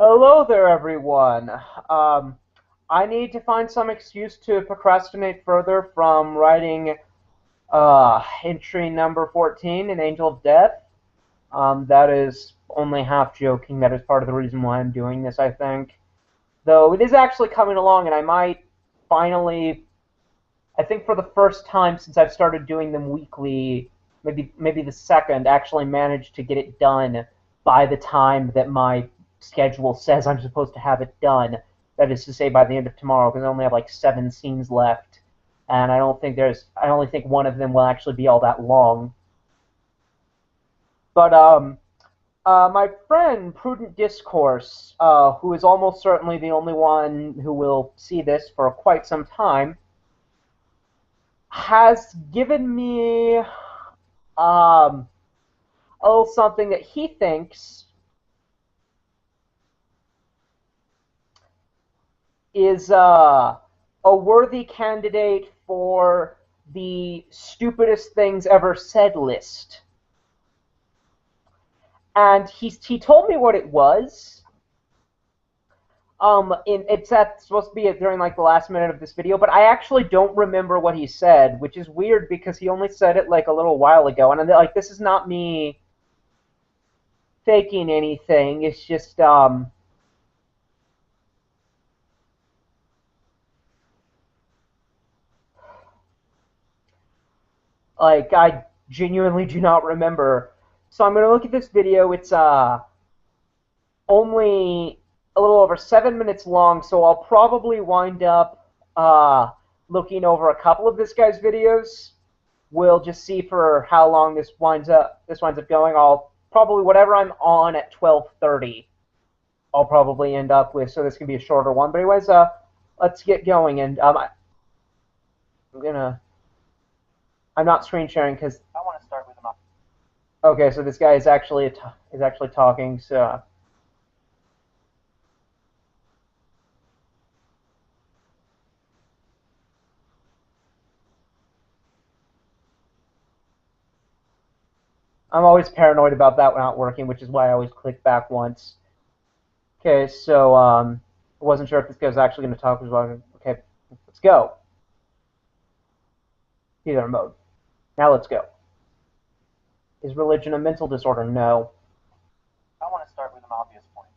Hello there, everyone. I need to find some excuse to procrastinate further from writing entry number 14, An Angel of Death. That is only half joking. That is part of the reason why I'm doing this, I think. Though it is actually coming along, and I might finally, I think for the first time since I've started doing them weekly, maybe the second, actually manage to get it done by the time that my schedule says I'm supposed to have it done. That is to say, by the end of tomorrow, because I only have like 7 scenes left, and I only think one of them will actually be all that long. But my friend Prudent Discourse, who is almost certainly the only one who will see this for quite some time, has given me a little something that he thinks is a worthy candidate for the stupidest things ever said list. And he told me what it was. It's supposed to be during like the last minute of this video, but I actually don't remember what he said, which is weird because he only said it like a little while ago, and I'm like, this is not me faking anything. It's just like I genuinely do not remember. So I'm gonna look at this video. It's only a little over 7 minutes long, so I'll probably wind up looking over a couple of this guy's videos. We'll just see for how long this winds up going. I'll probably, whatever I'm on at 12:30, I'll probably end up with, so this can be a shorter one. But anyways, let's get going. And I'm not screen sharing because I want to start with him. Okay, so this guy is actually talking. So I'm always paranoid about that not working, which is why I always click back once. Okay, so I wasn't sure if this guy was actually going to talk. Okay, let's go. Either mode. Now let's go. Is religion a mental disorder? No. I want to start with an obvious point.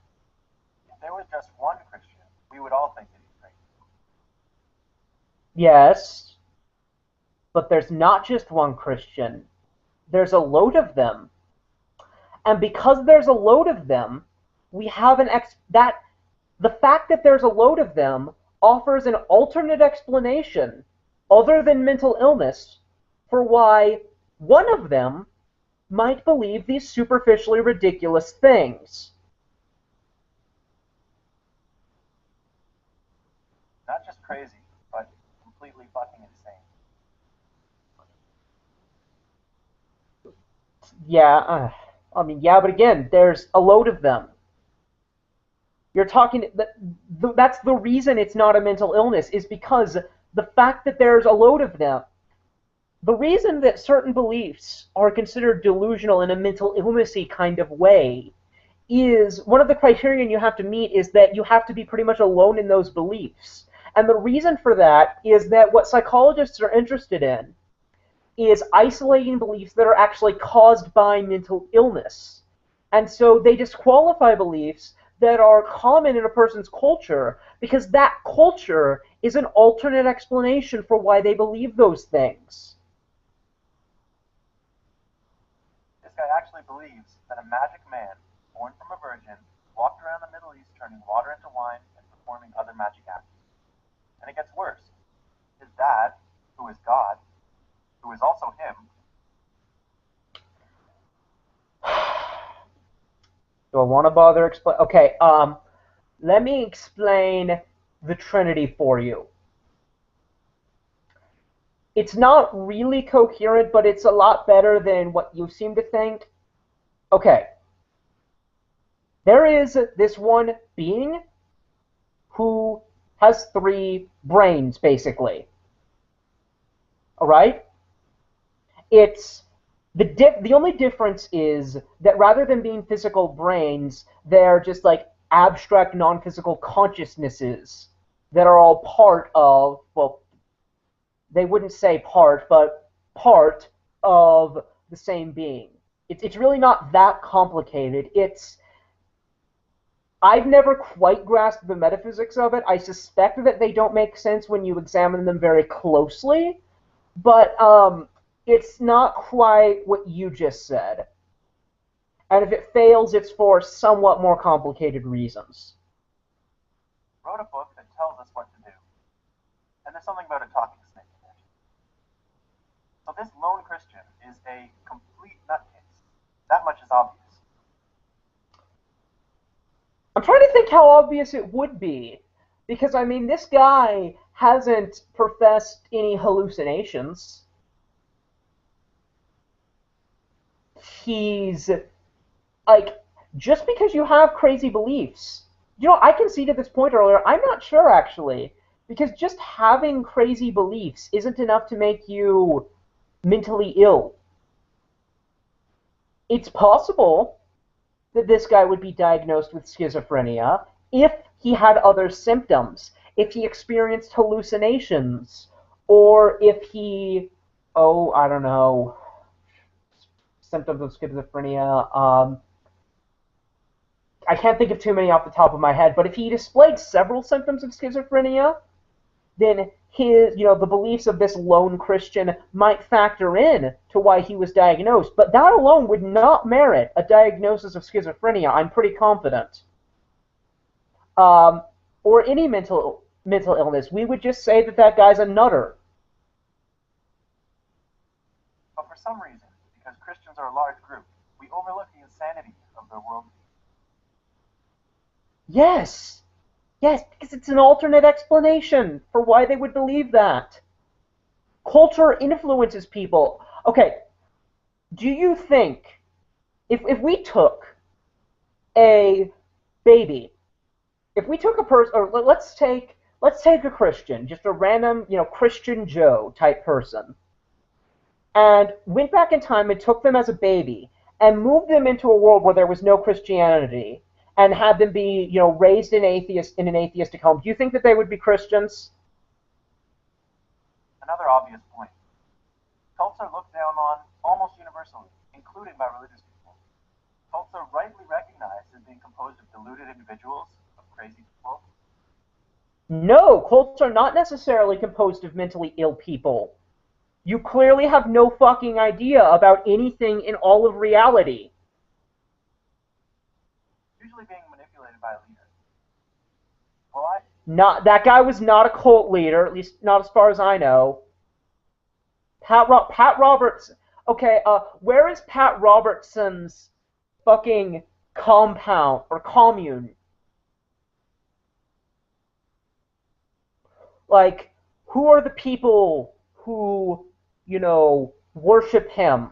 If there was just one Christian, we would all think that he's crazy. Yes, but there's not just one Christian. There's a load of them. And because there's a load of them, we have the fact that there's a load of them offers an alternate explanation other than mental illness for why one of them might believe these superficially ridiculous things. Not just crazy, but completely fucking insane. Yeah, yeah, but again, there's a load of them. You're talking, that's the reason it's not a mental illness, is because the fact that there's a load of them, the reason that certain beliefs are considered delusional in a mental illnessy kind of way is one of the criterion you have to meet is that you have to be pretty much alone in those beliefs. And the reason for that is that what psychologists are interested in is isolating beliefs that are actually caused by mental illness. And so they disqualify beliefs that are common in a person's culture because that culture is an alternate explanation for why they believe those things. This guy actually believes that a magic man, born from a virgin, walked around the Middle East turning water into wine and performing other magic acts. And it gets worse. His dad, who is God, who is also him. Do I want to bother explain? Okay, let me explain the Trinity for you. It's not really coherent, but it's a lot better than what you seem to think. Okay. There is this one being who has 3 brains, basically. Alright? It's the only difference is that rather than being physical brains, they're just like abstract non-physical consciousnesses that are all part of, well, they wouldn't say part, but part of the same being. It's really not that complicated. I've never quite grasped the metaphysics of it. I suspect that they don't make sense when you examine them very closely, but it's not quite what you just said. And if it fails, it's for somewhat more complicated reasons. Wrote a book that tells us what to do. And there's something about a talking snake in there. So this lone Christian is a complete nutcase. That much is obvious. I'm trying to think how obvious it would be. Because, I mean, this guy hasn't professed any hallucinations. He's, like, just because you have crazy beliefs. You know, I conceded this point earlier. I'm not sure, actually. Because just having crazy beliefs isn't enough to make you mentally ill. It's possible that this guy would be diagnosed with schizophrenia if he had other symptoms, if he experienced hallucinations, or if he, I don't know, symptoms of schizophrenia. I can't think of too many off the top of my head, but if he displayed several symptoms of schizophrenia, then the beliefs of this lone Christian might factor in to why he was diagnosed. But that alone would not merit a diagnosis of schizophrenia, I'm pretty confident. Or any mental illness. We would just say that guy's a nutter. But for some reason, because Christians are a large group, we overlook the insanity of their worldview. Yes, because it's an alternate explanation for why they would believe that. Culture influences people. Okay, do you think, if we took a baby, if we took a person, or let's take a Christian, just a random, Christian Joe type person, and went back in time and took them as a baby, and moved them into a world where there was no Christianity, and had them be, raised in an atheistic home, do you think that they would be Christians? Another obvious point. Cults are looked down on almost universally, including by religious people. Cults are rightly recognized as being composed of deluded individuals, of crazy people. No, cults are not necessarily composed of mentally ill people. You clearly have no fucking idea about anything in all of reality. Usually being manipulated by a leader. That guy was not a cult leader, at least not as far as I know. Pat Robertson. Okay, where is Pat Robertson's fucking compound or commune? Like, who are the people who, worship him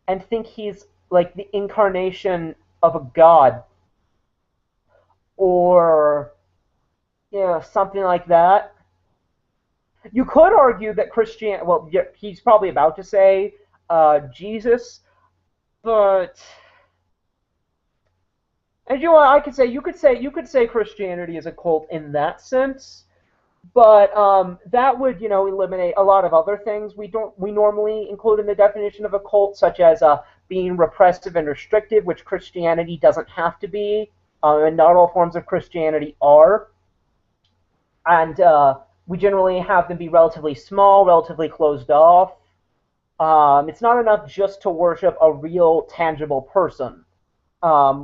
and think he's like the incarnation of a god? Or, something like that. You could argue that he's probably about to say Jesus, but and you could say Christianity is a cult in that sense, but that would eliminate a lot of other things we normally include in the definition of a cult, such as being repressive and restrictive, which Christianity doesn't have to be, and not all forms of Christianity are, and we generally have them be relatively small, relatively closed off. It's not enough just to worship a real, tangible person,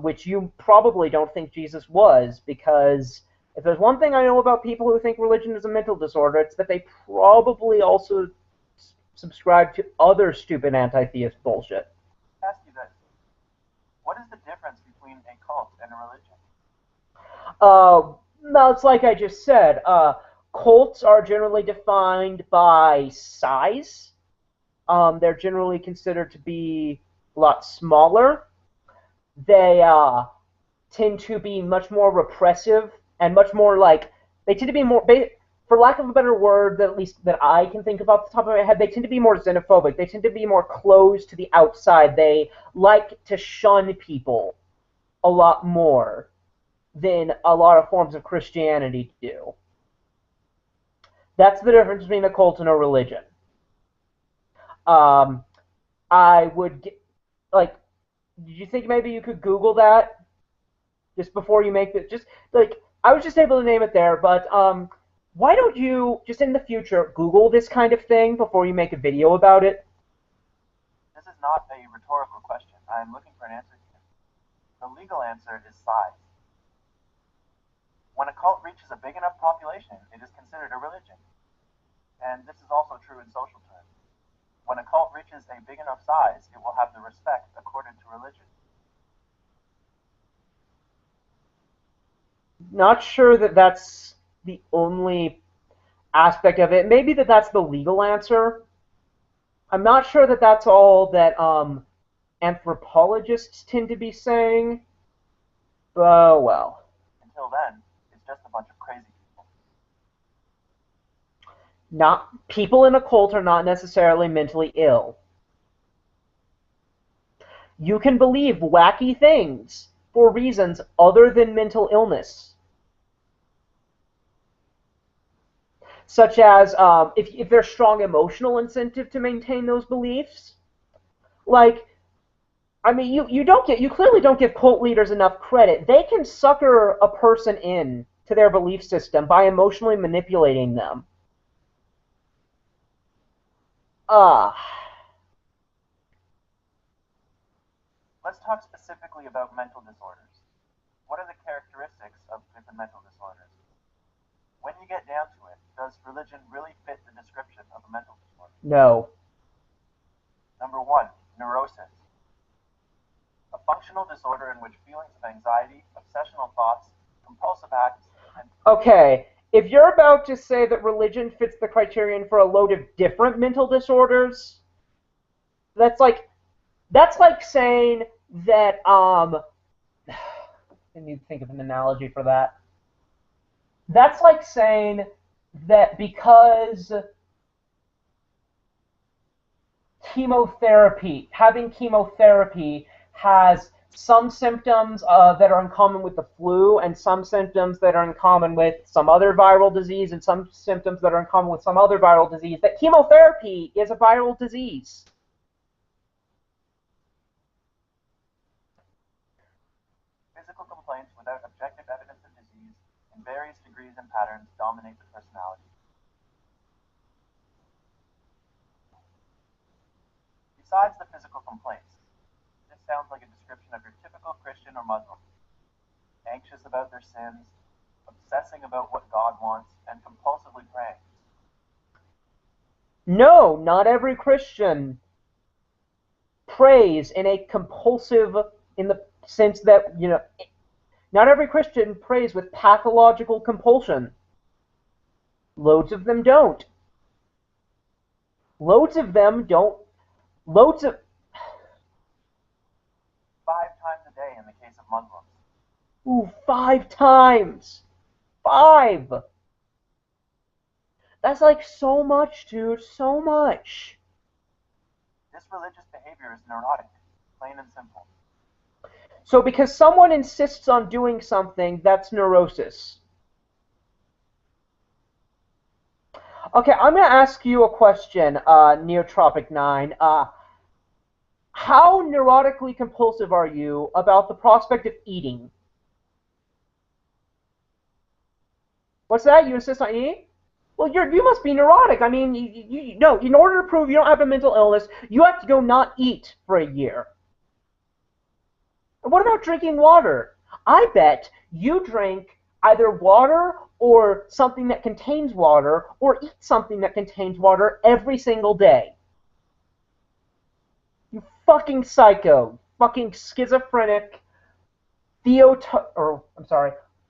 which you probably don't think Jesus was, because if there's one thing I know about people who think religion is a mental disorder, it's that they probably also subscribe to other stupid anti-theist bullshit. Ask you this. What is the difference between a cult and a religion? No, it's like I just said. Cults are generally defined by size. They're generally considered to be a lot smaller. They tend to be much more repressive and much more they tend to be more, for lack of a better word, at least that I can think of off the top of my head, they tend to be more xenophobic. They tend to be more closed to the outside. They like to shun people. a lot more than a lot of forms of Christianity do. That's the difference between a cult and a religion. Um, I would get, like, did you think maybe you could Google that just before you make it? Just like I was just able to name it there, but why don't you just in the future Google this kind of thing before you make a video about it? This is not a rhetorical question. I am looking for an answer here. The legal answer is size. When a cult reaches a big enough population, it is considered a religion. And this is also true in social terms. When a cult reaches a big enough size, it will have the respect accorded to religion. Not sure that that's the only aspect of it. Maybe that's the legal answer. I'm not sure that that's all that anthropologists tend to be saying. But, well. Until then, it's just a bunch of crazy people. Not people in a cult are not necessarily mentally ill. You can believe wacky things for reasons other than mental illness. Such as if there's strong emotional incentive to maintain those beliefs. Like, I mean, you clearly don't give cult leaders enough credit. They can sucker a person in to their belief system by emotionally manipulating them. Let's talk specifically about mental disorders. What are the characteristics of different mental disorders? When you get down to it, does religion really fit the description of a mental disorder? No. Number 1, neurosis. A functional disorder in which feelings of anxiety, obsessional thoughts, compulsive acts, and... Okay, if you're about to say that religion fits the criterion for a load of different mental disorders, that's like saying that, I need to think of an analogy for that. That's like saying that because having chemotherapy has some symptoms that are in common with the flu and some symptoms that are in common with some other viral disease and some symptoms that are in common with some other viral disease, that chemotherapy is a viral disease. Physical complaints without objective evidence of disease in various degrees and patterns dominate the personality. Besides the physical complaints, this sounds like a description of your typical Christian or Muslim. Anxious about their sins, obsessing about what God wants, and compulsively praying. No, not every Christian prays in a compulsive, in the sense that, not every Christian prays with pathological compulsion. Loads of them don't. Loads of 5 times a day in the case of Muslims. Ooh, 5 times. 5. That's like so much, dude. So much. This religious behavior is neurotic, plain and simple. So because someone insists on doing something, that's neurosis. Okay, I'm going to ask you a question, Neotropic9. How neurotically compulsive are you about the prospect of eating? What's that? You insist on eating? Well, you must be neurotic. I mean, no, in order to prove you don't have a mental illness, you have to go not eat for a year. And what about drinking water? I bet you drink either water or something that contains water or eat something that contains water every single day. You fucking psycho. Fucking schizophrenic,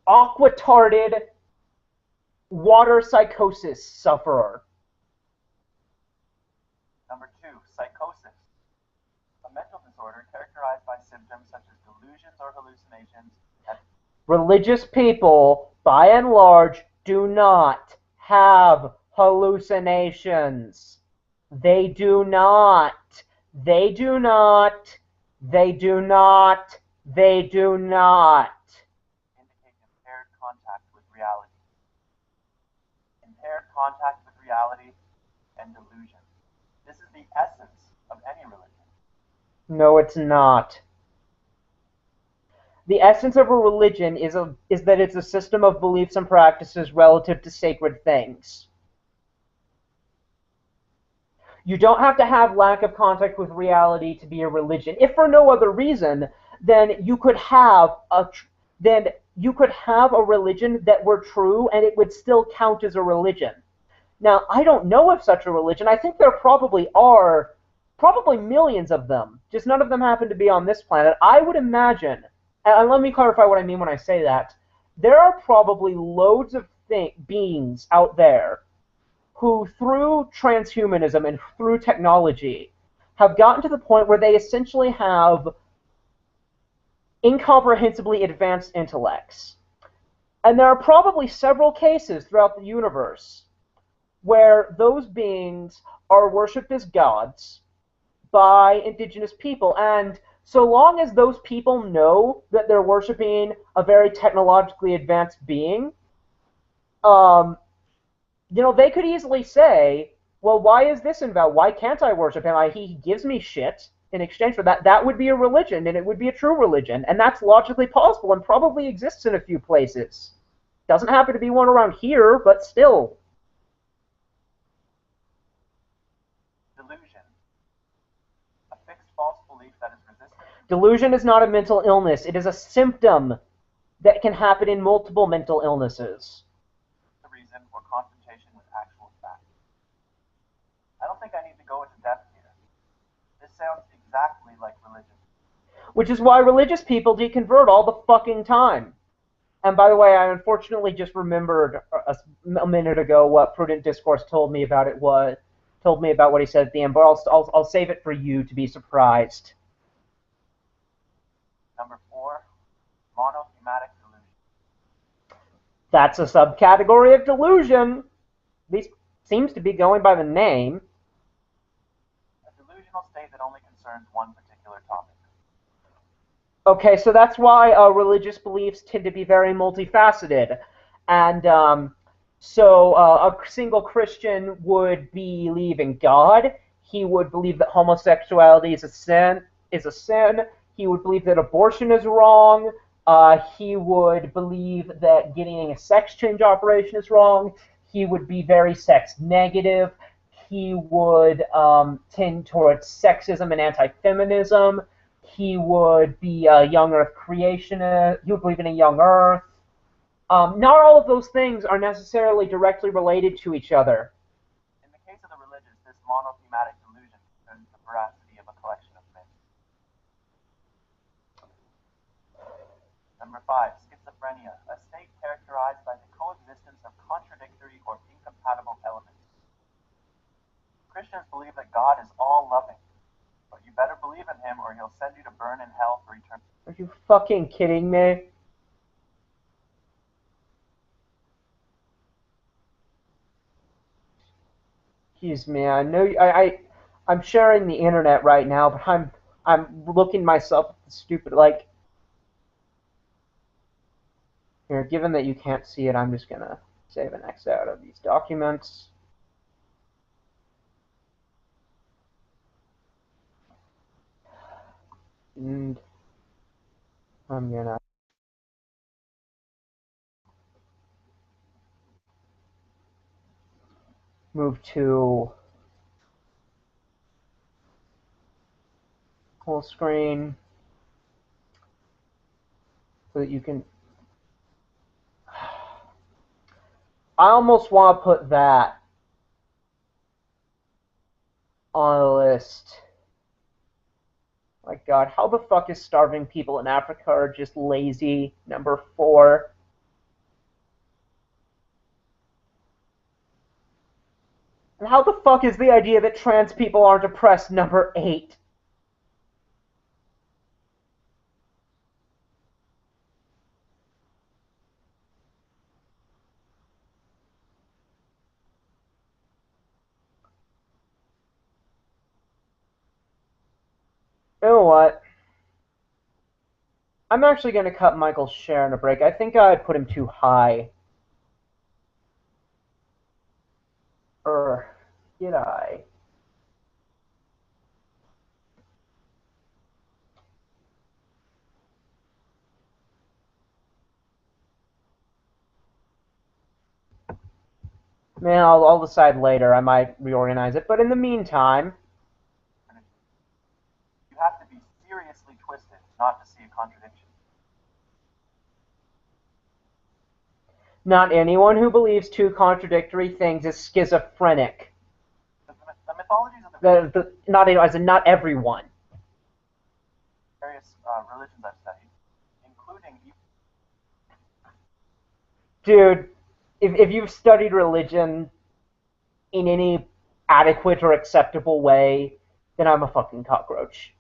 aquatarded, water psychosis sufferer. Number 2, psychosis. A mental disorder characterized by symptoms such as delusions or hallucinations. Religious people, by and large, do not have hallucinations. They do not. They do not. They do not. They do not. Indicate impaired contact with reality. Impaired contact with reality and delusion. This is the essence of any religion. No, it's not. The essence of a religion is that it's a system of beliefs and practices relative to sacred things. You don't have to have lack of contact with reality to be a religion. If for no other reason, then you could have a religion that were true and it would still count as a religion. Now, I don't know of such a religion. I think there probably are, probably millions of them. Just none of them happen to be on this planet. I would imagine, and let me clarify what I mean when I say that. There are probably loads of beings out there who, through transhumanism and through technology, have gotten to the point where they essentially have incomprehensibly advanced intellects. And there are probably several cases throughout the universe where those beings are worshipped as gods by indigenous people. And so long as those people know that they're worshiping a very technologically advanced being, they could easily say, well, why is this invalid? Why can't I worship him? He gives me shit in exchange for that. That would be a religion, and it would be a true religion. And that's logically possible and probably exists in a few places. Doesn't happen to be one around here, but still. Delusion. A fixed false belief that is resistant. Delusion is not a mental illness. It is a symptom that can happen in multiple mental illnesses. The reason for confrontation with actual facts. I don't think I need to go into depth here. This sounds exactly like religion. Which is why religious people deconvert all the fucking time. And by the way, I unfortunately just remembered a minute ago what Prudent Discourse told me about what he said at the end, but I'll save it for you to be surprised. Number 4, monothematic delusion. That's a subcategory of delusion. These seems to be going by the name. A delusional state that only concerns one particular topic. Okay, so that's why religious beliefs tend to be very multifaceted. And so a single Christian would believe in God. He would believe that homosexuality is a sin. He would believe that abortion is wrong. He would believe that getting a sex change operation is wrong. He would be very sex negative. He would tend towards sexism and anti-feminism. He would be a young Earth creationist. He would believe in a young Earth. Not all of those things are necessarily directly related to each other. In the case of the religious, this monothematic delusion concerns the veracity of a collection of myths. Number 5, schizophrenia, a state characterized by the coexistence of contradictory or incompatible elements. Christians believe that God is all-loving, but you better believe in him or he'll send you to burn in hell for eternity. Are you fucking kidding me? Excuse me. I know I'm sharing the internet right now, but I'm looking myself at the stupid here. Given that you can't see it, I'm just gonna save an X out of these documents. And I'm gonna move to full screen so that you can. I almost want to put that on a list. My God, how the fuck is starving people in Africa are just lazy? Number 4. And how the fuck is the idea that trans people aren't oppressed? Number 8. You know what? I'm actually going to cut Michael's share in a break. I think I put him too high. Did I? Man, I'll decide later. I might reorganize it. But in the meantime... You have to be seriously twisted not to see a contradiction. Not anyone who believes two contradictory things is schizophrenic. The mythologies of the not everyone. Various religions I've studied, including... Dude, if you've studied religion in any adequate or acceptable way, then I'm a fucking cockroach.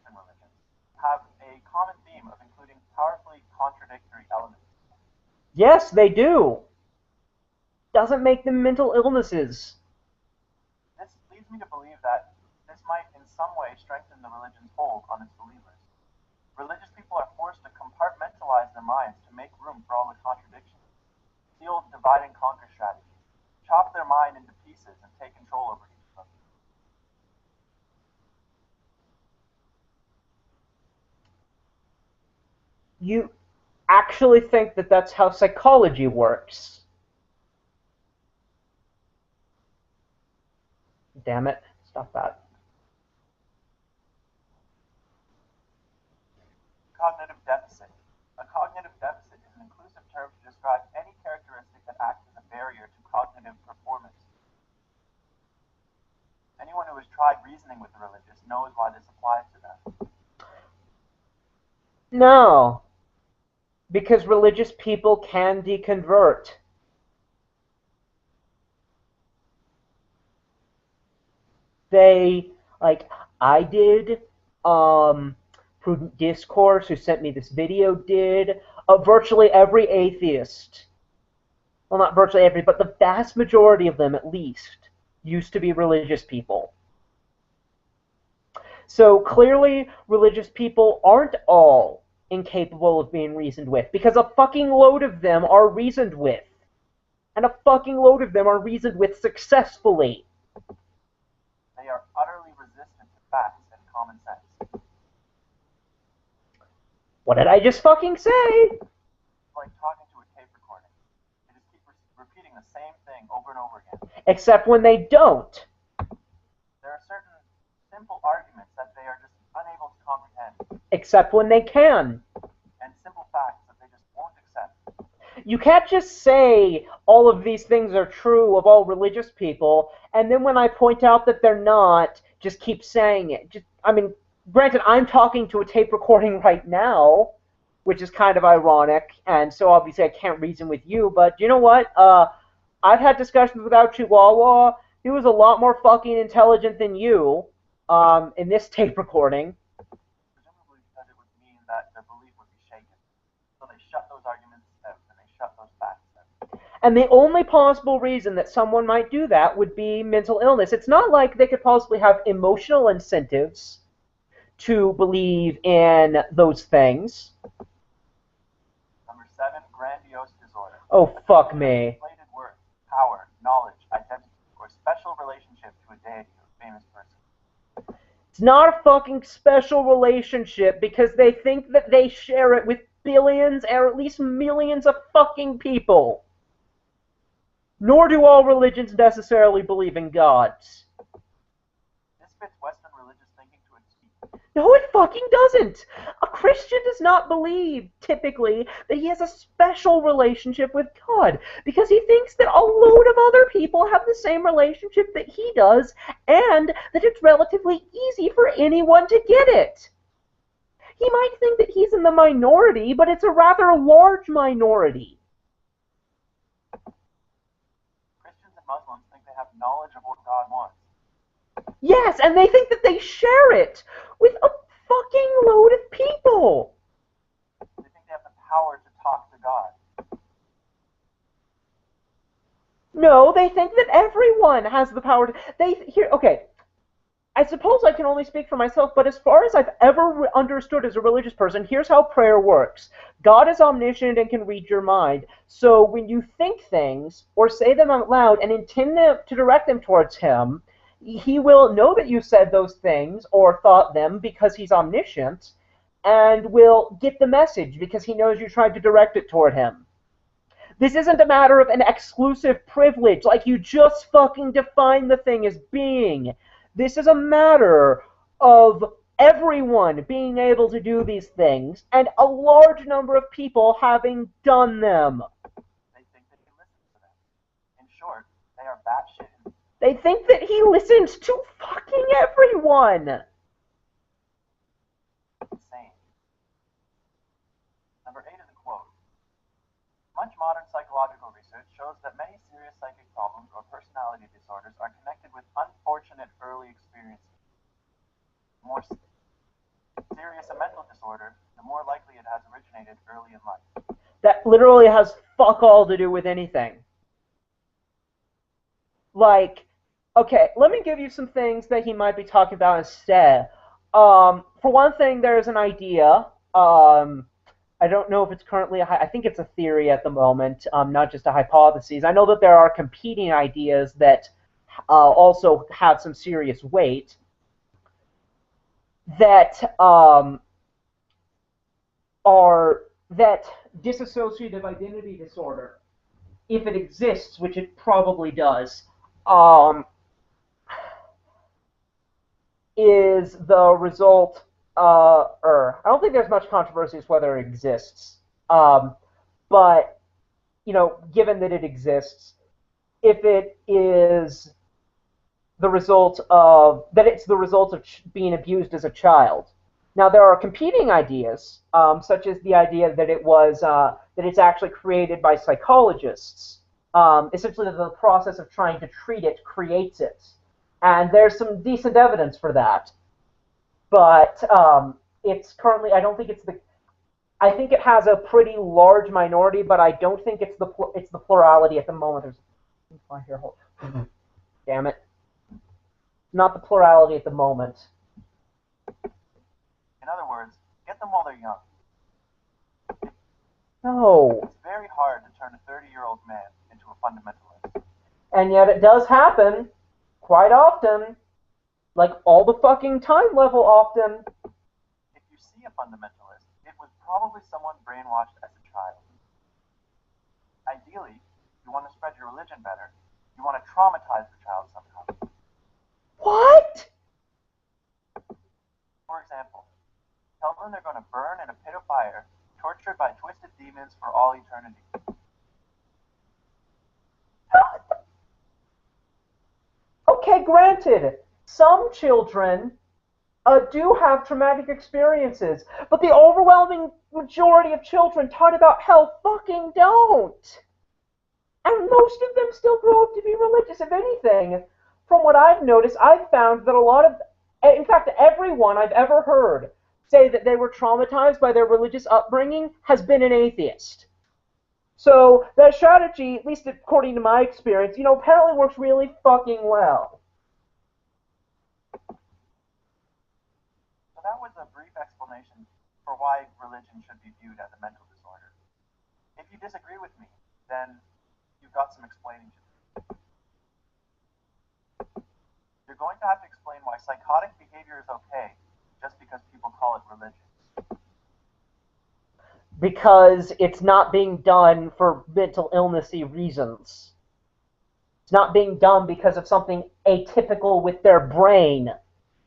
Religions have a common theme of including powerfully contradictory elements. Yes, they do. Doesn't make them mental illnesses. This leads me to believe that this might in some way strengthen the religion's hold on its believers. Religious people are forced to compartmentalize their minds to make room for all the contradictions. The old divide and conquer strategy. Chop their mind into pieces and take control over each of them. You actually think that that's how psychology works? Damn it. Stop that. Cognitive deficit. A cognitive deficit is an inclusive term to describe any characteristic that acts as a barrier to cognitive performance. Anyone who has tried reasoning with the religious knows why this applies to them. No. Because religious people can deconvert. They, like, I did, Prudent Discourse, who sent me this video, did, virtually every atheist, well, not virtually every, but the vast majority of them, at least, used to be religious people. So clearly, religious people aren't all incapable of being reasoned with, because a fucking load of them are reasoned with. And a fucking load of them are reasoned with successfully. They are utterly resistant to facts and common sense. What did I just fucking say? It's like talking to a tape recording. They just keep repeating the same thing over and over again. Except when they don't. There are certain simple arguments that they are just unable to comprehend. Except when they can. And simple facts that they just won't accept. You can't just say all of these things are true of all religious people, and then when I point out that they're not, just keep saying it. Granted, I'm talking to a tape recording right now, which is kind of ironic, and so obviously I can't reason with you, but you know what? I've had discussions with our Chihuahua. He was a lot more fucking intelligent than you, in this tape recording. Presumably because it would mean that their belief would be shaken. So they shut those arguments out, and they shut those facts out. And the only possible reason that someone might do that would be mental illness. It's not like they could possibly have emotional incentives to believe in those things. Number 7, grandiose disorder. Oh, fuck me. Inflated worth, power, knowledge, identity, or special relationship to a deity or famous person. It's not a fucking special relationship because they think that they share it with billions or at least millions of fucking people. Nor do all religions necessarily believe in gods. This fits Western religious thinking to its teeth. No, it fucking doesn't. A Christian does not believe, typically, that he has a special relationship with God, because he thinks that a load of other people have the same relationship that he does, and that it's relatively easy for anyone to get it. He might think that he's in the minority, but it's a rather large minority. Christians and Muslims think they have knowledge of what God wants. Yes, and they think that they share it with a fucking load of people. They think they have the power to talk to God. No, they think that everyone has the power to... Okay. I suppose I can only speak for myself, but as far as I've ever understood as a religious person, here's how prayer works. God is omniscient and can read your mind. So when you think things or say them out loud and intend them to direct them towards Him, He will know that you said those things or thought them because He's omniscient and will get the message because He knows you tried to direct it toward Him. This isn't a matter of an exclusive privilege, like you just fucking define the thing as being. This is a matter of everyone being able to do these things, and a large number of people having done them. They think that he listens to them. In short, they are batshit. They think that he listens to fucking everyone. Insane. Number 8 is a quote. Much modern psychological research shows that many serious psychic problems or personality disorders are connected with unfortunate early experiences. The more serious a mental disorder, the more likely it has originated early in life. That literally has fuck all to do with anything. Like, okay, let me give you some things that he might be talking about instead. For one thing, there's an idea. I don't know if it's currently I think it's a theory at the moment, not just a hypothesis. I know that there are competing ideas that also have some serious weight. That that dissociative identity disorder, if it exists, which it probably does, is the result. I don't think there's much controversy as whether it exists. But given that it exists, if it is the result of being abused as a child. Now there are competing ideas, such as the idea that it's actually created by psychologists. Essentially, the process of trying to treat it creates it, and there's some decent evidence for that. But it's currently, I think it has a pretty large minority, but I don't think it's the plurality at the moment. Damn it. Not the plurality at the moment. In other words, get them while they're young. No. It's very hard to turn a 30-year-old man into a fundamentalist. And yet it does happen quite often. Like all the fucking time level often. If you see a fundamentalist, it was probably someone brainwashed as a child. Ideally, if you want to spread your religion better, you want to traumatize the child somehow. What? For example, tell them they're going to burn in a pit of fire, tortured by twisted demons for all eternity. Okay, granted, some children do have traumatic experiences, but the overwhelming majority of children taught about hell fucking don't. And most of them still grow up to be religious. If anything, from what I've noticed, I've found that a lot of, in fact, everyone I've ever heard say that they were traumatized by their religious upbringing has been an atheist. So that strategy, at least according to my experience, apparently works really fucking well. So that was a brief explanation for why religion should be viewed as a mental disorder. If you disagree with me, then you've got some explaining to do. You're going to have to explain why psychotic behavior is okay just because people call it religion. Because it's not being done for mental illnessy reasons. It's not being done because of something atypical with their brain.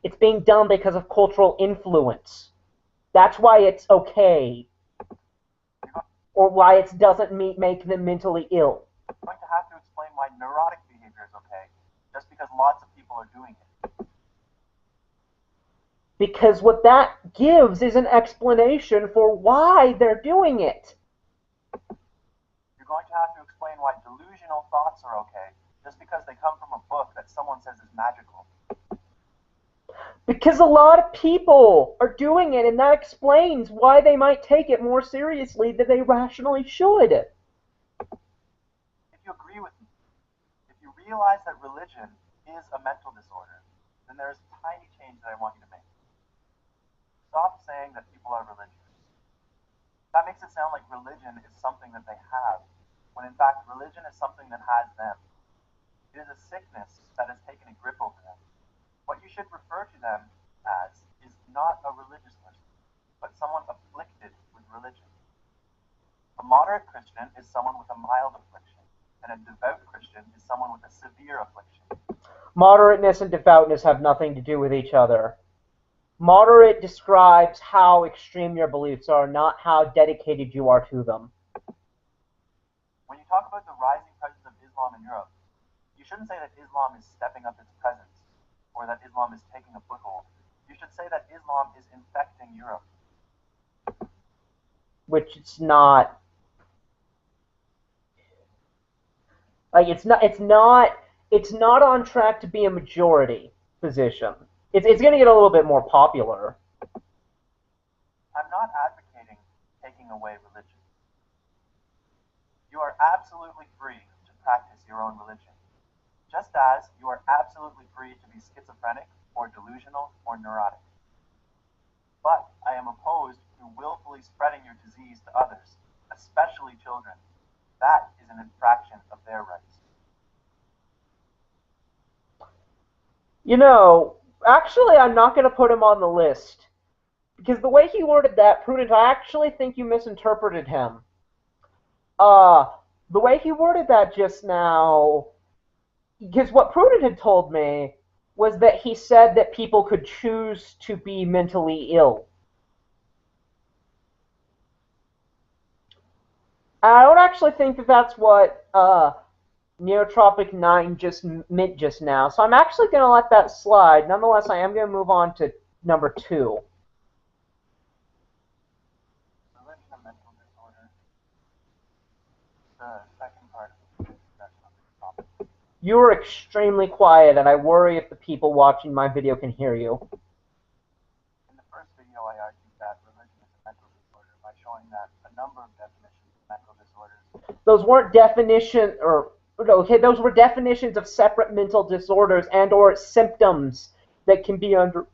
It's being done because of cultural influence. That's why it's okay. Or why it doesn't make them mentally ill. You're going to have to explain why neurotic behavior is okay just because lots of people are doing it. Because what that gives is an explanation for why they're doing it. You're going to have to explain why delusional thoughts are okay just because they come from a book that someone says is magical. Because a lot of people are doing it, and that explains why they might take it more seriously than they rationally should. If you agree with me, if you realize that religion is a mental disorder, then there's a tiny change that I want you to make. Stop saying that people are religious. That makes it sound like religion is something that they have, when in fact religion is something that has them. It is a sickness that has taken a grip over them. What you should refer to them as is not a religious person, but someone afflicted with religion. A moderate Christian is someone with a mild affliction, and a devout Christian is someone with a severe affliction. Moderateness and devoutness have nothing to do with each other. Moderate describes how extreme your beliefs are, not how dedicated you are to them. When you talk about the rising presence of Islam in Europe, you shouldn't say that Islam is stepping up its presence, or that Islam is taking a foothold. You should say that Islam is infecting Europe. Which it's not. Like it's not on track to be a majority position. It's going to get a little bit more popular. I'm not advocating taking away religion. You are absolutely free to practice your own religion, just as you are absolutely free to be schizophrenic or delusional or neurotic. But I am opposed to willfully spreading your disease to others, especially children. That is an infraction of their rights. You know, actually, I'm not going to put him on the list. Because the way he worded that, Prudent, I actually think you misinterpreted him. The way he worded that just now, because what Prudent had told me was that he said that people could choose to be mentally ill. And I don't actually think that that's what Neotropic9 just meant just now, so I'm actually going to let that slide. Nonetheless, I am going to move on to number 2. Religion and mental disorder. The second part of the discussion on this topic. You are extremely quiet, and I worry if the people watching my video can hear you. In the first video, I argued that religion is a mental disorder by showing that a number of definitions of mental disorders. Those weren't definitions, or okay, those were definitions of separate mental disorders and/or symptoms that can be under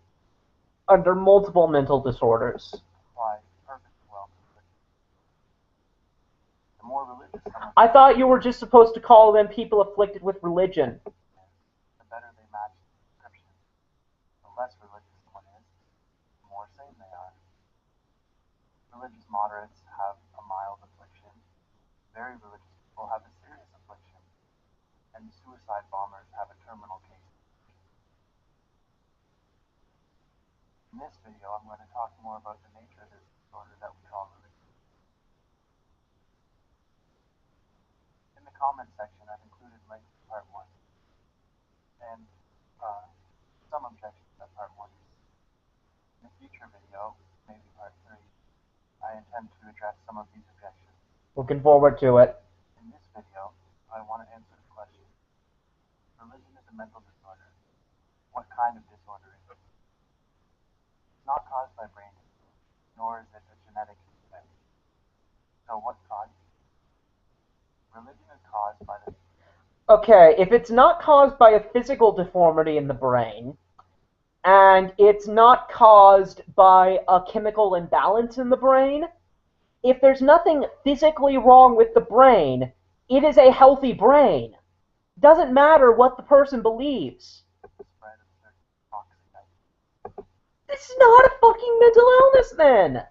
multiple mental disorders. Apply perfectly well to religion. The more religious someone I thought you were just supposed to call them people afflicted with religion. is, the better they match the description. The less religious someone is, the more sane they are. Religious moderates have a mild affliction. Very religious people have a serious affliction. And suicide bombers have a terminal case. In this video, I'm going to talk more about the nature of this disorder that we call religion. In the comments section, I've included links to part 1 and some objections to part 1. In a future video, maybe part 3, I intend to address some of these objections. Looking forward to it. In this video, I want to answer the question: religion is a mental disorder. What kind of disorder is it? It's not caused by brain disease, nor is it a genetic defect. So what causes it? Religion is caused by the... Okay, if it's not caused by a physical deformity in the brain, and it's not caused by a chemical imbalance in the brain, if there's nothing physically wrong with the brain, it is a healthy brain. Doesn't matter what the person believes. spread of certain toxic ideas. This is not a fucking mental illness, then.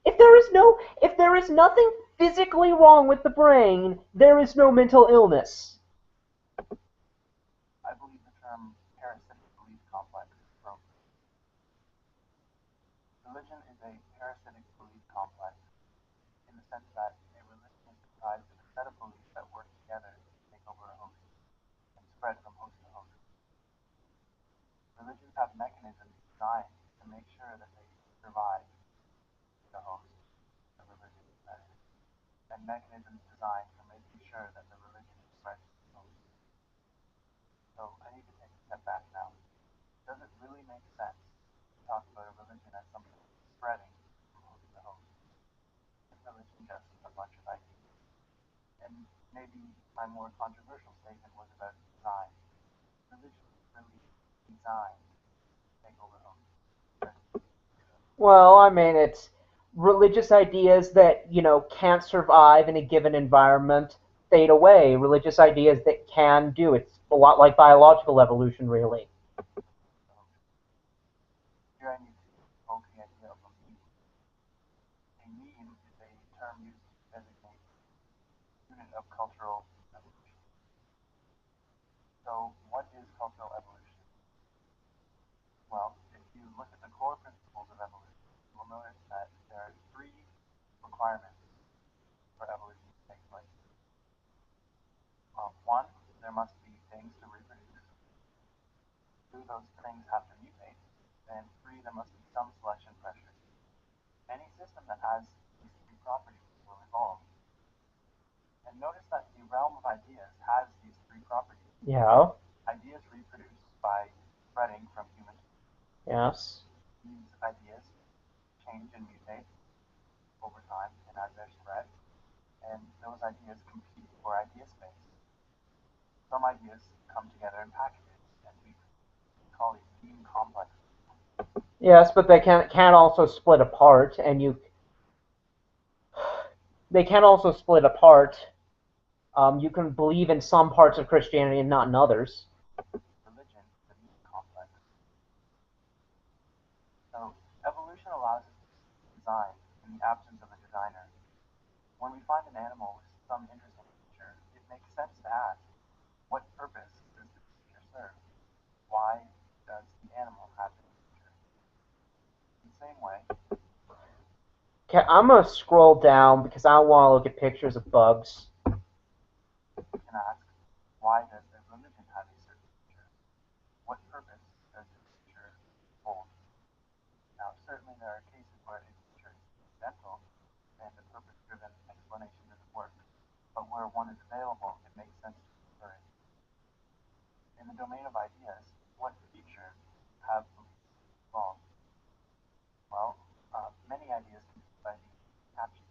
If there is nothing physically wrong with the brain, there is no mental illness. I believe the term parasitic belief complex is appropriate. Religion is a parasitic belief complex in the sense that a religion is comprised of a set of beliefs that work together to take over a host and spread from host to host. Religions have mechanisms designed to make sure that they survive the host, the religion, and mechanisms designed for making sure that the religion spreads to the host. So I need to take a step back now. Does it really make sense to talk about a religion as something spreading from host to host? Is religion just a bunch of ideas? And maybe my more controversial statement was about design. Religion is really designed to take over home. Well, I mean, it's religious ideas that, can't survive in a given environment fade away. Religious ideas that can do. It's a lot like biological evolution, really. Here I need to invoke the idea of a meme. A meme is a term used to designate a unit of cultural evolution. So, what is cultural evolution? Well, if you look at the core principles of evolution, you will notice that there are three requirements for evolution to take place. One, there must be things to reproduce. Two, those things have to mutate. And three, there must be some selection pressure. Any system that has these three properties will evolve. And notice that the realm of ideas has these three properties. Yeah. Ideas reproduce by spreading from human to human. Yes. These ideas change and mutate over time and as they're spread, and those ideas compete for idea space. Some ideas come together in packages, and we call these beam complexes. Yes, but they can also split apart, and they can also split apart. You can believe in some parts of Christianity and not in others. Religion is a beam complex. So evolution allows us to design in the absence of a designer. When we find an animal with some interesting feature, it makes sense to ask, what purpose does this feature serve? Why does the animal have this feature? In the same way, Okay, I'm going to scroll down because I want to look at pictures of bugs. we can ask, why does a religion have a certain feature? What purpose does this feature hold? Now, certainly there are cases where a feature is incidental and a purpose-driven explanation doesn't work, but where one is available, it makes sense to refer it. In the domain of ideas, what features have evolved? Well, many ideas can be by being catchy.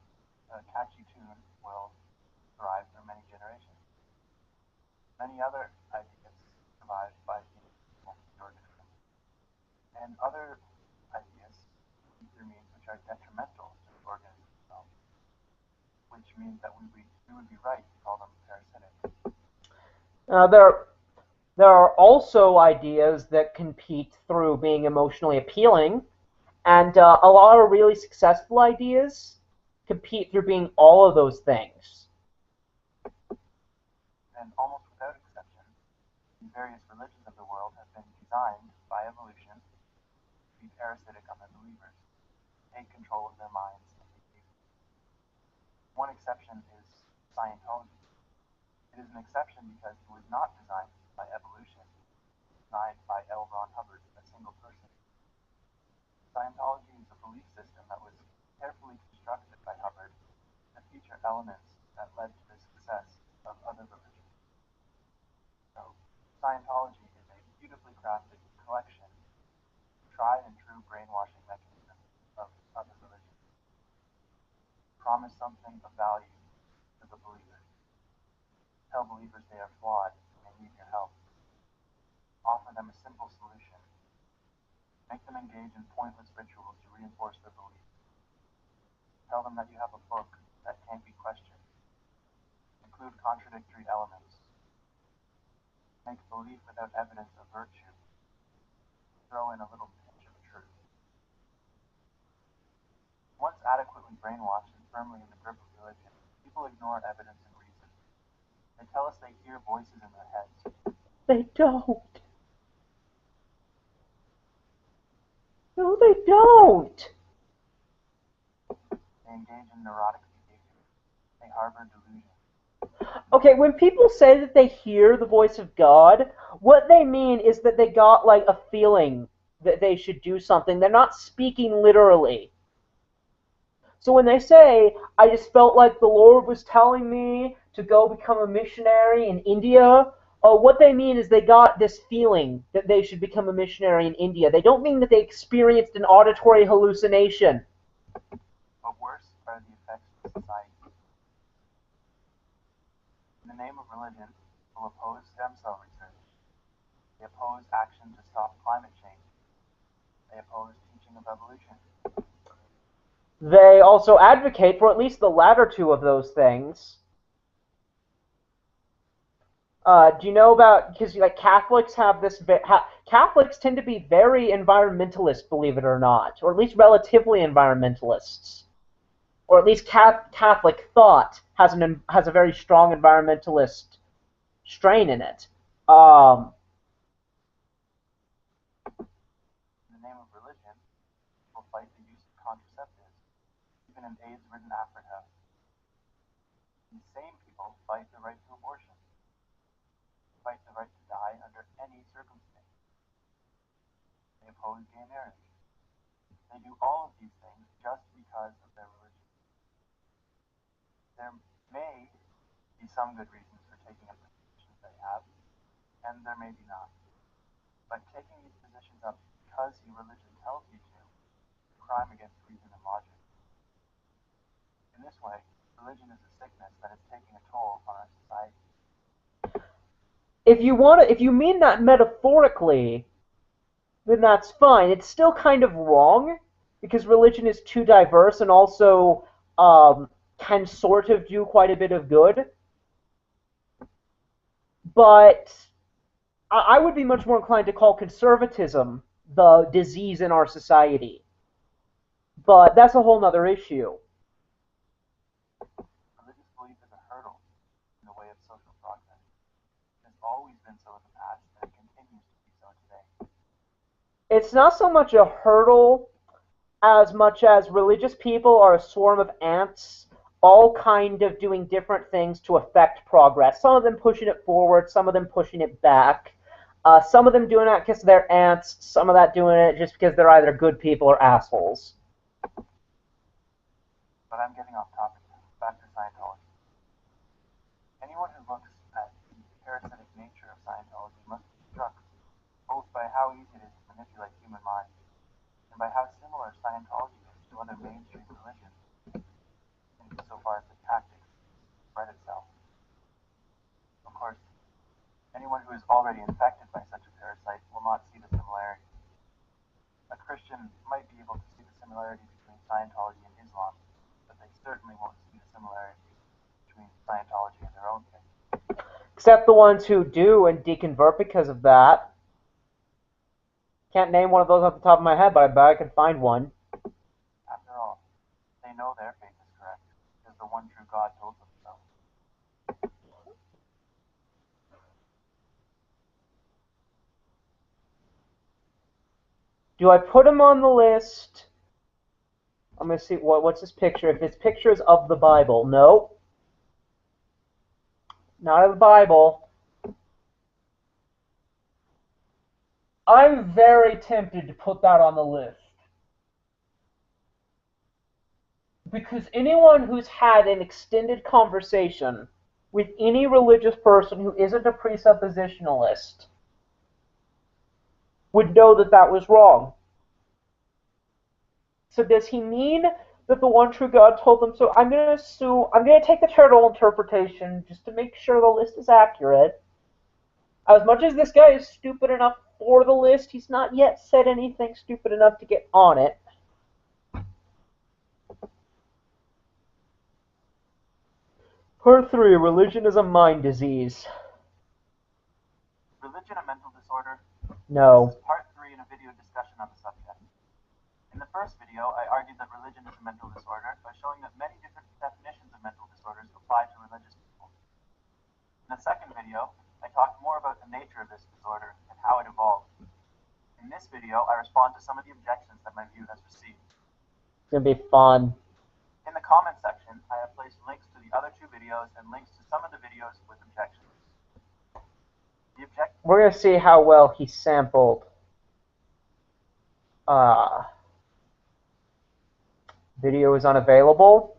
A catchy tune will thrive through many generations. Many other ideas survive by being pejorative. And other ideas speak through means which are detrimental to the organism itself, which means that we would be right to call them parasitic. There are also ideas that compete through being emotionally appealing, and a lot of really successful ideas compete through being all of those things. And almost without exception, the various religions of the world have been designed by evolution to be parasitic on their believers, take control of their minds and behavior. One exception is Scientology. It is an exception because it was not designed by evolution, designed by L. Ron Hubbard, a single person. Scientology is a belief system that was carefully constructed by Hubbard to feature elements that led to the success of other religions. So, Scientology is a beautifully crafted collection of tried and true brainwashing mechanisms of other religions. Promise something of value to the believer. Tell believers they are flawed and they need your help. Offer them a simple solution. Make them engage in pointless rituals to reinforce their beliefs. Tell them that you have a book that can't be questioned. Include contradictory elements. Make belief without evidence a virtue. Throw in a little pinch of truth. Once adequately brainwashed and firmly in the grip of religion, people ignore evidence and reason. They tell us they hear voices in their heads. They don't. No, they don't. They engage in neurotic behavior. They harbor delusion. Okay, when people say that they hear the voice of God, what they mean is that they got like a feeling that they should do something. They're not speaking literally. So when they say, I just felt like the Lord was telling me to go become a missionary in India, what they mean is they got this feeling that they should become a missionary in India. They don't mean that they experienced an auditory hallucination. But worse are the effects of society. In the name of religion, will oppose stem cell research. They oppose action to stop climate change. They oppose teaching of evolution. They also advocate for at least the latter two of those things. Do you know about, because like Catholics have this, Catholics tend to be very environmentalist, believe it or not, or at least relatively environmentalists, or at least Catholic thought has a very strong environmentalist strain in it. In the name of religion, people fight the use of contraceptives, even in AIDS-ridden Africa. These same people fight the right to abortion, fight the right to die under any circumstance. They oppose gay marriage. They do all of these things just because of their religion. There may be some good reasons for taking up the positions they have, and there may be not. But taking these positions up because your religion tells you to, is a crime against reason and logic. In this way, religion is a sickness that is taking a toll on our society. If you mean that metaphorically, then that's fine. It's still kind of wrong, because religion is too diverse and also can sort of do quite a bit of good. But I would be much more inclined to call conservatism the disease in our society. But that's a whole other issue. Religious belief is a hurdle in the way of social progress. It has always been so in the past, and it continues to be so today. It's not so much a hurdle as much as religious people are a swarm of ants, all kind of doing different things to affect progress. Some of them pushing it forward, some of them pushing it back. Some of them doing it because they're ants, some of that doing it just because they're either good people or assholes. But I'm getting off topic now. Back to Scientology. Anyone who looks at the parasitic nature of Scientology must be struck both by how easy it is to manipulate human minds and by how similar Scientology is to other mainstream religions, insofar as the tactics spread itself. Of course, anyone who is already infected by such a parasite will not see the similarities. A Christian might be able to see the similarities between Scientology and Islam, but they certainly won't see the similarities between Scientology and their own faith. Except the ones who do and deconvert because of that. Can't name one of those off the top of my head, but I bet I could find one. After all, they know their faith is correct, because the one true God told them so. Do I put him on the list? I'm going to see, what's his picture? If his picture is of the Bible. No. Not of the Bible. I'm very tempted to put that on the list. Because anyone who's had an extended conversation with any religious person who isn't a presuppositionalist would know that that was wrong. So does he mean that the one true God told them so? I'm going to take the turtle interpretation just to make sure the list is accurate. As much as this guy is stupid enough for the list, he's not yet said anything stupid enough to get on it. Part 3, religion is a mind disease. Religion a mental disorder? No. This is part 3 in a video discussion on the subject. In the first video, I argued that religion is a mental disorder by showing that many different definitions of mental disorders apply to religious people. In the second video, I talked more about the nature of this disorder and how it evolved. In this video, I respond to some of the objections that my view has received. It's going to be fun. In the comment section, I have placed links to the other 2 videos and links to some of the videos with objections. We're going to see how well he sampled. Video is unavailable.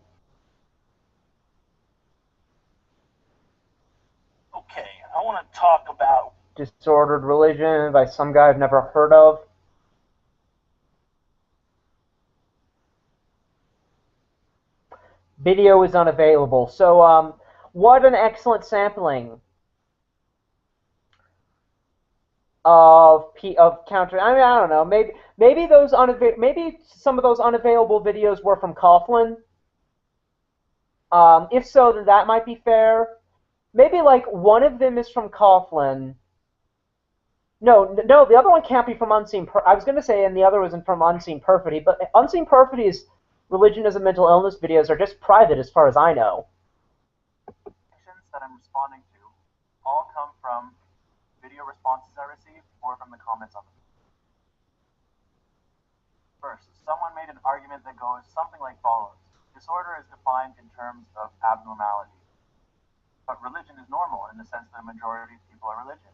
Okay, I want to talk about Disordered religion by some guy I've never heard of. Video is unavailable. So, what an excellent sampling. of counter. I mean, I don't know. Maybe some of those unavailable videos were from Coughlin. If so, then that might be fair. Maybe like one of them is from Coughlin. No, the other one can't be from Unseen. I was going to say, and the other wasn't from Unseen Perfidy, but Unseen Perfidy's religion as a mental illness videos are just private, as far as I know. That I'm responding to all come from video responses I received or from the comments on them. First, someone made an argument that goes something like follows. Disorder is defined in terms of abnormality. But religion is normal in the sense that a majority of people are religious.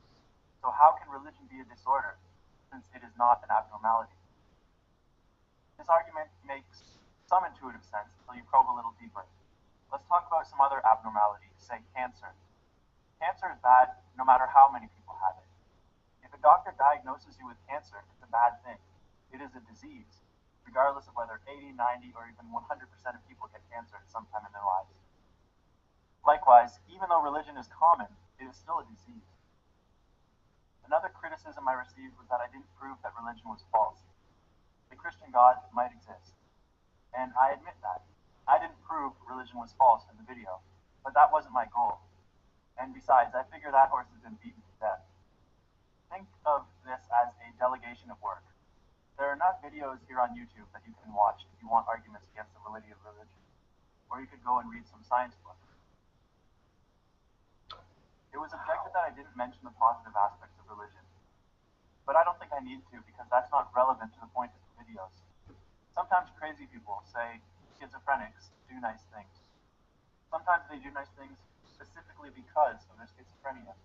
So how can religion be a disorder since it is not an abnormality? This argument makes some intuitive sense until you probe a little deeper. Let's talk about some other abnormalities, say cancer. Cancer is bad no matter how many people have it. If a doctor diagnoses you with cancer, it's a bad thing. It is a disease, regardless of whether 80, 90, or even 100% of people get cancer at some time in their lives. Likewise, even though religion is common, it is still a disease. Another criticism I received was that I didn't prove that religion was false. The Christian God might exist, and I admit that. I didn't prove religion was false in the video, but that wasn't my goal. And besides, I figure that horse has been beaten to death. Think of this as a delegation of work. There are enough videos here on YouTube that you can watch if you want arguments against the validity of religion. Or you could go and read some science books. It was objected that I didn't mention the positive aspects of religion. But I don't think I need to because that's not relevant to the point of the videos. Sometimes crazy people say schizophrenics do nice things. Sometimes they do nice things specifically because of their schizophrenia.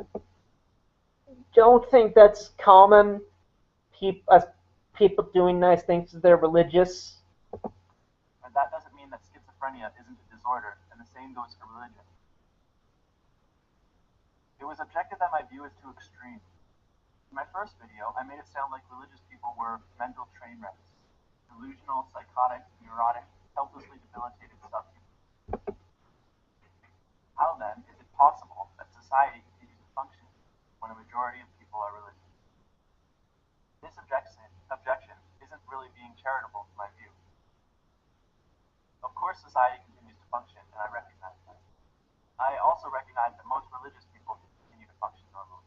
Don't think that's common. People doing nice things because they're religious. And that doesn't mean that schizophrenia isn't a disorder, and the same goes for religion. It was objected that my view is too extreme. In my first video, I made it sound like religious people were mental train wrecks, delusional, psychotic, neurotic, helplessly debilitated subjects. How then is it possible that society continues to function when a majority of people are religious? This objection isn't really being charitable to my view. Of course society continues to function, and I recognize that. I also recognize that most religious people continue to function normally.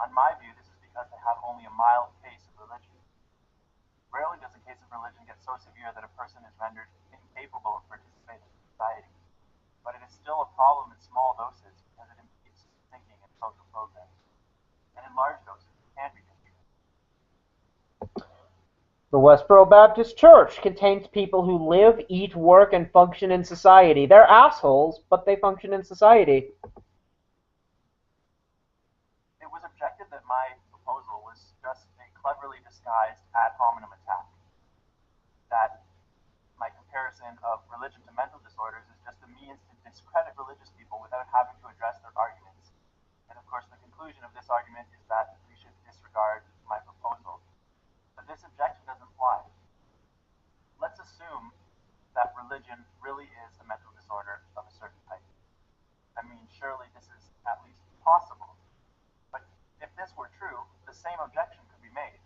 On my view, this is because they have only a mild case of religion. Rarely does a case of religion get so severe that a person is rendered incapable of participating in society. But it is still a problem in small doses because it impedes thinking and social progress. And in large doses, it can be dangerous. The Westboro Baptist Church contains people who live, eat, work, and function in society. They're assholes, but they function in society. It was objected that my proposal was just a cleverly disguised ad hominem attack. That my comparison of religion to mental disorders is just a means to discredit religious people without having to address their arguments. And of course, the conclusion of this argument is that we should disregard my proposal. But this objection doesn't fly. Let's assume that religion really is a mental disorder of a certain type. I mean, surely this is at least possible. But if this were true, the same objection could be made.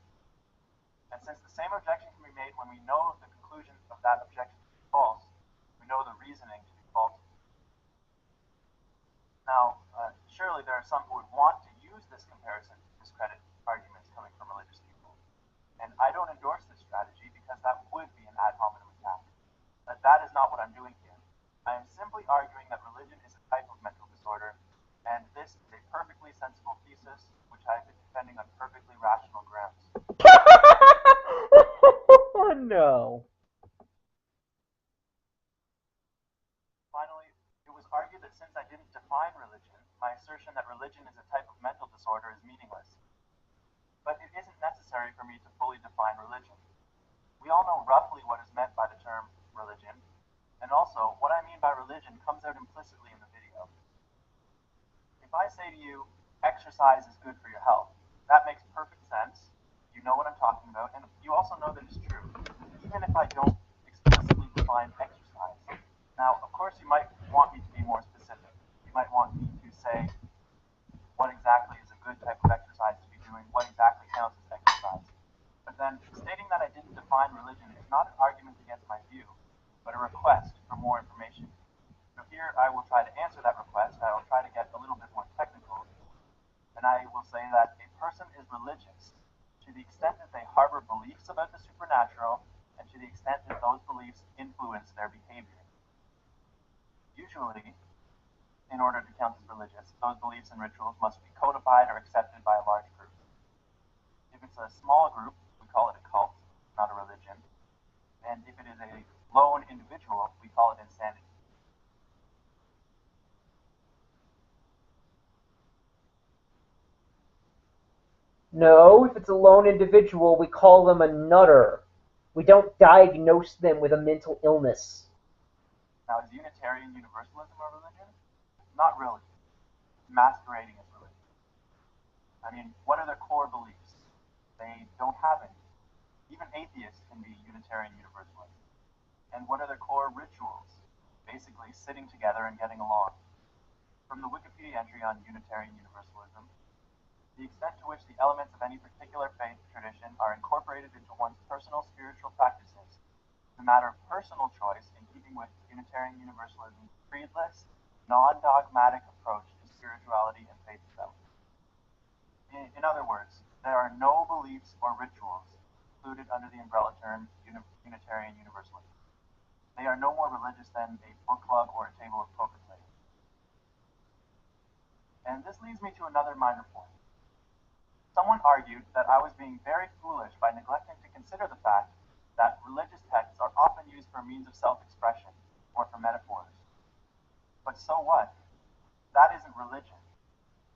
And since the same objection can be made when we know the conclusion of that objection to be false, we know the reasoning to be false. Now, surely there are some who would want to use this comparison to discredit arguments coming from religious people. And I don't endorse this strategy because that would be an ad hominem attack. But that is not what I'm doing here. I am simply arguing that religion is a type of mental disorder, and this is a perfectly sensible thesis, which I have been defending on perfectly rational grounds. No. Finally, it was argued that since I didn't define religion, my assertion that religion is a type of mental disorder is meaningless. But it isn't necessary for me to fully define religion. We all know roughly what is meant by the term religion, and also what I mean by religion comes out implicitly in the video. If I say to you, exercise is good for your health, that makes perfect sense. You know what I'm talking about, and you also know that it's true, even if I don't explicitly define exercise. Now, of course, you might want me to be more specific. You might want me to say what exactly is a good type of exercise to be doing, what exactly then stating that I didn't define religion is not an argument against my view, but a request for more information. So here I will try to answer that request. I will try to get a little bit more technical, and I will say that a person is religious to the extent that they harbor beliefs about the supernatural and to the extent that those beliefs influence their behavior. Usually, in order to count as religious, those beliefs and rituals must be codified or accepted by a large group. If it's a small group, we call it a cult, not a religion. And if it is a lone individual, we call it insanity. No, if it's a lone individual, we call them a nutter. We don't diagnose them with a mental illness. Now, is Unitarian Universalism a religion? Not really. Masquerading as religion. I mean, what are their core beliefs? They don't have any. Even atheists can be Unitarian Universalists. And what are their core rituals? Basically, sitting together and getting along. From the Wikipedia entry on Unitarian Universalism, the extent to which the elements of any particular faith tradition are incorporated into one's personal spiritual practices is a matter of personal choice in keeping with Unitarian Universalism's creedless, non-dogmatic approach to spirituality and faith development. In other words, there are no beliefs or rituals included under the umbrella term Unitarian Universalism. They are no more religious than a book club or a table of poker players. And this leads me to another minor point. Someone argued that I was being very foolish by neglecting to consider the fact that religious texts are often used for means of self-expression or for metaphors. But so what? That isn't religion.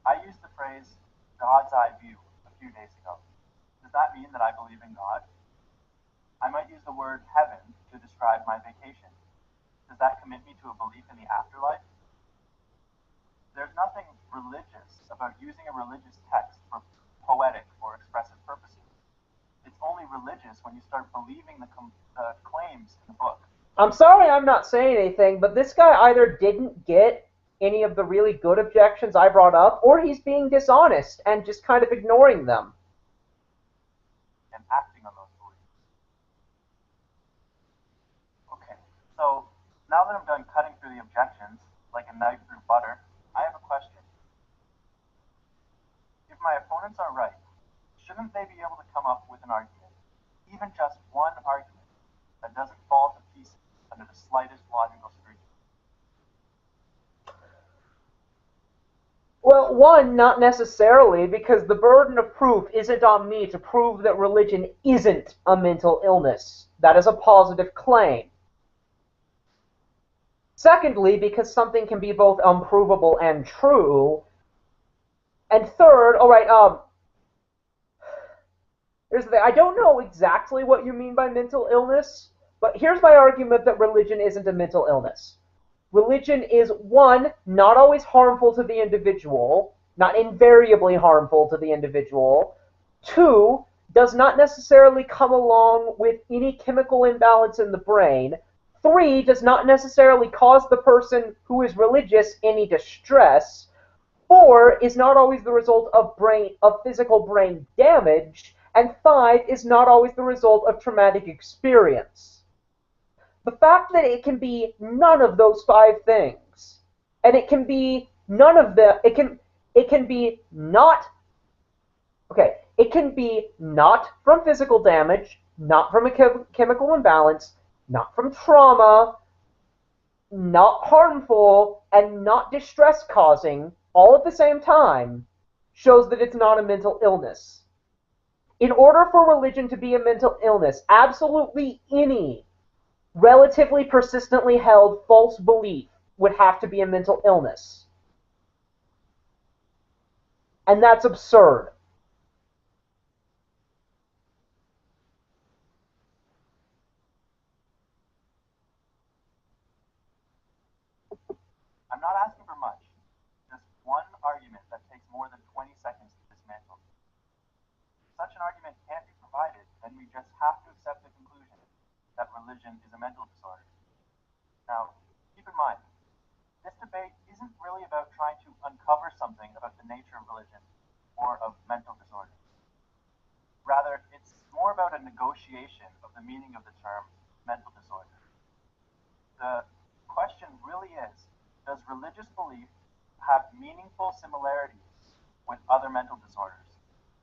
I used the phrase God's eye view a few days ago. Does that mean that I believe in God? I might use the word heaven to describe my vacation. Does that commit me to a belief in the afterlife? There's nothing religious about using a religious text for poetic or expressive purposes. It's only religious when you start believing the claims in the book. I'm sorry I'm not saying anything, but this guy either didn't get any of the really good objections I brought up, or he's being dishonest and just kind of ignoring them. And acting on those beliefs. Okay, so now that I'm done cutting through the objections, like a knife through butter, I have a question. If my opponents are right, shouldn't they be able to come up with an argument, even just one argument, that doesn't fall to pieces under the slightest logical scrutiny? Well, one, not necessarily, because the burden of proof isn't on me to prove that religion isn't a mental illness. That is a positive claim. Secondly, because something can be both unprovable and true. And third, here's the thing. I don't know exactly what you mean by mental illness, but here's my argument that religion isn't a mental illness. Religion is, one, not always harmful to the individual, not invariably harmful to the individual. Two, does not necessarily come along with any chemical imbalance in the brain. Three, does not necessarily cause the person who is religious any distress. Four, is not always the result of physical brain damage. And five, is not always the result of traumatic experience. The fact that it can be none of those five things, and it can be none of the, it can be not, okay, it can be not from physical damage, not from a chemical imbalance, not from trauma, not harmful, and not distress causing, all at the same time, shows that it's not a mental illness. In order for religion to be a mental illness, absolutely any relatively persistently held false belief would have to be a mental illness. And that's absurd. I'm not asking for much. Just one argument that takes more than 20 seconds to dismantle. If such an argument can't be provided, then we just have to accept the conclusion that religion is a mental disorder. Now, keep in mind, this debate isn't really about trying to uncover something about the nature of religion or of mental disorders. Rather, it's more more about a negotiation of the meaning of the term mental disorder. The question really is, does religious belief have meaningful similarities with other mental disorders,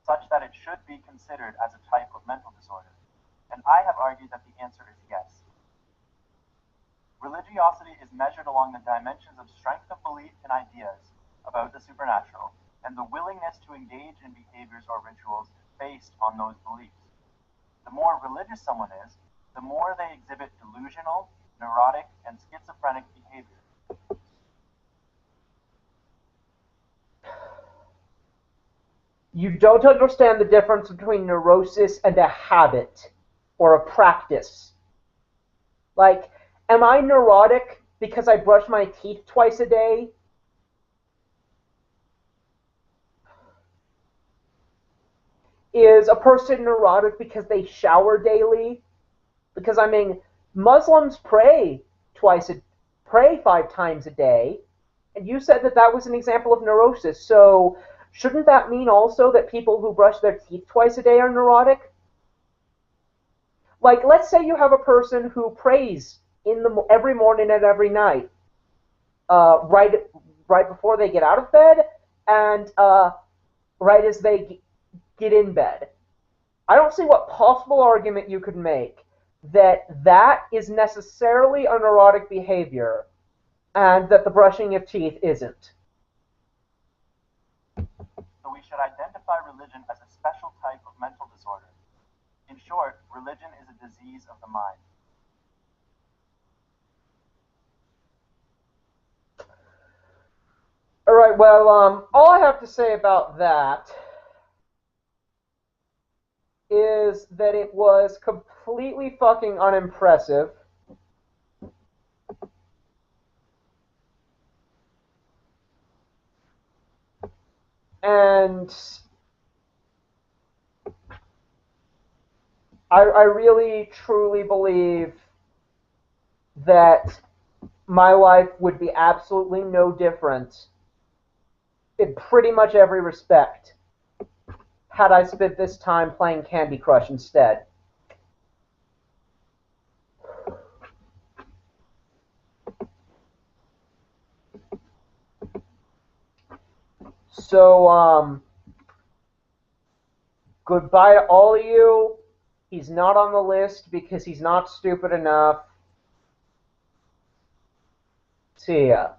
such that it should be considered as a type of mental disorder? And I have argued that the answer is yes. Religiosity is measured along the dimensions of strength of belief in ideas about the supernatural, and the willingness to engage in behaviors or rituals based on those beliefs. The more religious someone is, the more they exhibit delusional, neurotic, and schizophrenic behavior. You don't understand the difference between neurosis and a habit or a practice. Like, am I neurotic because I brush my teeth twice a day? Is a person neurotic because they shower daily? Because, I mean, Muslims pray 5 times a day, and you said that that was an example of neurosis. So shouldn't that mean also that people who brush their teeth twice a day are neurotic? Like, let's say you have a person who prays every morning and every night, right before they get out of bed, and right as they get in bed. I don't see what possible argument you could make that is necessarily a neurotic behavior and that the brushing of teeth isn't. So we should identify religion as a special type of mental disorder. In short, religion is a disease of the mind. All right, well, all I have to say about that is that it was completely fucking unimpressive. And I really, truly believe that my life would be absolutely no different in pretty much every respect had I spent this time playing Candy Crush instead. So, goodbye to all of you. He's not on the list because he's not stupid enough. See ya.